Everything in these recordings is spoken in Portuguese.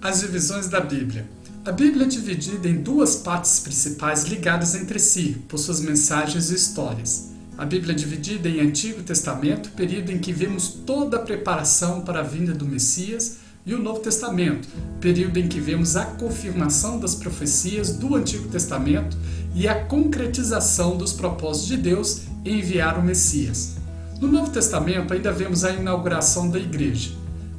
As divisões da Bíblia. A Bíblia é dividida em duas partes principais ligadas entre si, por suas mensagens e histórias. A Bíblia é dividida em Antigo Testamento, período em que vemos toda a preparação para a vinda do Messias, e o Novo Testamento, período em que vemos a confirmação das profecias do Antigo Testamento e a concretização dos propósitos de Deus em enviar o Messias. No Novo Testamento ainda vemos a inauguração da Igreja.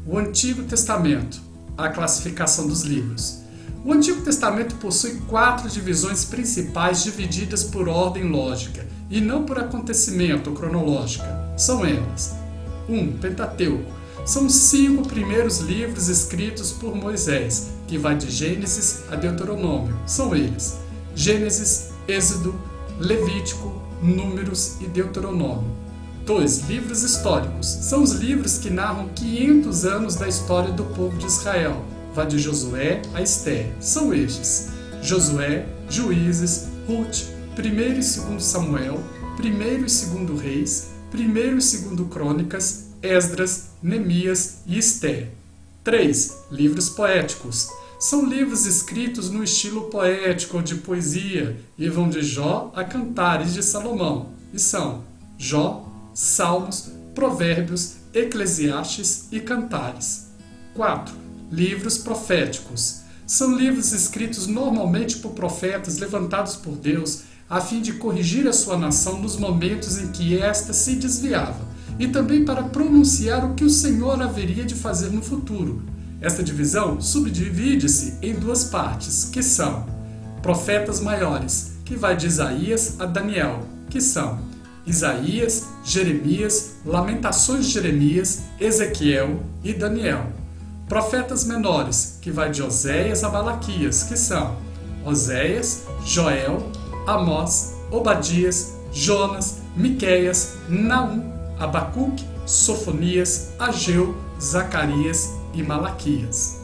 O Antigo Testamento, a classificação dos livros. O Antigo Testamento possui 4 divisões principais divididas por ordem lógica e não por acontecimento ou cronológica. São elas: 1. Pentateuco. São os 5 primeiros livros escritos por Moisés, que vai de Gênesis a Deuteronômio. São eles: Gênesis, Êxodo, Levítico, Números e Deuteronômio. 2. Livros históricos. São os livros que narram 500 anos da história do povo de Israel. Vai de Josué a Esther. São estes: Josué, Juízes, Ruth, 1 e 2 Samuel, 1 e 2 Reis, 1 e 2 Crônicas, Esdras, Neemias e Esther. 3. Livros poéticos. São livros escritos no estilo poético ou de poesia e vão de Jó a Cantares de Salomão. E são Jó, Salmos, Provérbios, Eclesiastes e Cantares. 4. Livros proféticos. São livros escritos normalmente por profetas levantados por Deus a fim de corrigir a sua nação nos momentos em que esta se desviava e também para pronunciar o que o Senhor haveria de fazer no futuro. Esta divisão subdivide-se em 2 partes, que são profetas maiores, que vai de Isaías a Daniel, que são Isaías, Jeremias, Lamentações de Jeremias, Ezequiel e Daniel. Profetas menores, que vai de Oséias a Malaquias, que são Oséias, Joel, Amós, Obadias, Jonas, Miqueias, Naum, Abacuque, Sofonias, Ageu, Zacarias e Malaquias.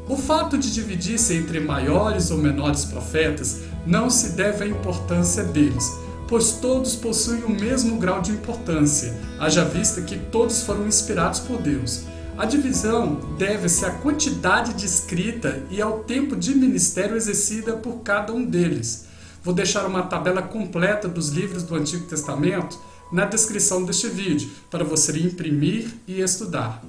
O fato de dividir-se entre maiores ou menores profetas não se deve à importância deles, pois todos possuem o mesmo grau de importância, haja vista que todos foram inspirados por Deus. A divisão deve-se à quantidade de escrita e ao tempo de ministério exercida por cada um deles. Vou deixar uma tabela completa dos livros do Antigo Testamento na descrição deste vídeo, para você imprimir e estudar.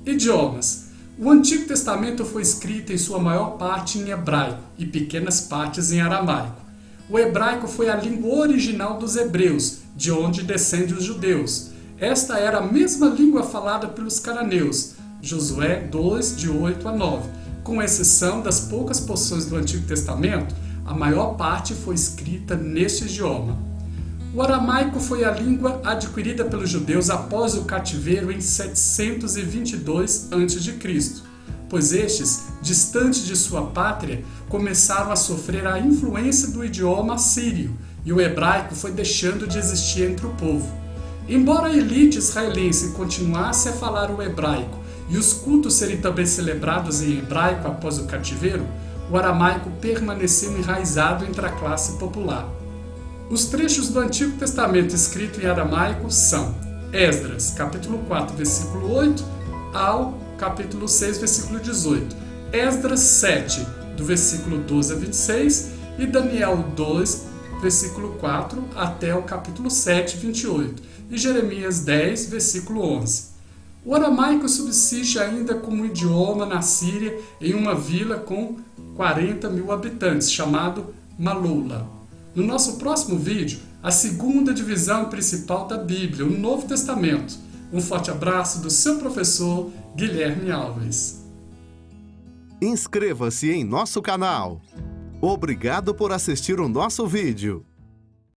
Idiomas. O Antigo Testamento foi escrito em sua maior parte em hebraico e pequenas partes em aramaico. O hebraico foi a língua original dos hebreus, de onde descendem os judeus. Esta era a mesma língua falada pelos cananeus, Josué 2, de 8 a 9. Com exceção das poucas porções do Antigo Testamento, a maior parte foi escrita neste idioma. O aramaico foi a língua adquirida pelos judeus após o cativeiro em 722 a.C., pois estes, distantes de sua pátria, começaram a sofrer a influência do idioma assírio, e o hebraico foi deixando de existir entre o povo. Embora a elite israelense continuasse a falar o hebraico e os cultos serem também celebrados em hebraico após o cativeiro, o aramaico permaneceu enraizado entre a classe popular. Os trechos do Antigo Testamento escrito em aramaico são Esdras, capítulo 4, versículo 8, ao capítulo 6, versículo 18, Esdras 7, do versículo 12 a 26, e Daniel 2, versículo 4, até o capítulo 7, 28, e Jeremias 10, versículo 11. O aramaico subsiste ainda como idioma na Síria em uma vila com 40 mil habitantes, chamado Malula. No nosso próximo vídeo, a segunda divisão principal da Bíblia, o Novo Testamento. Um forte abraço do seu professor Guilherme Alves. Inscreva-se em nosso canal. Obrigado por assistir o nosso vídeo.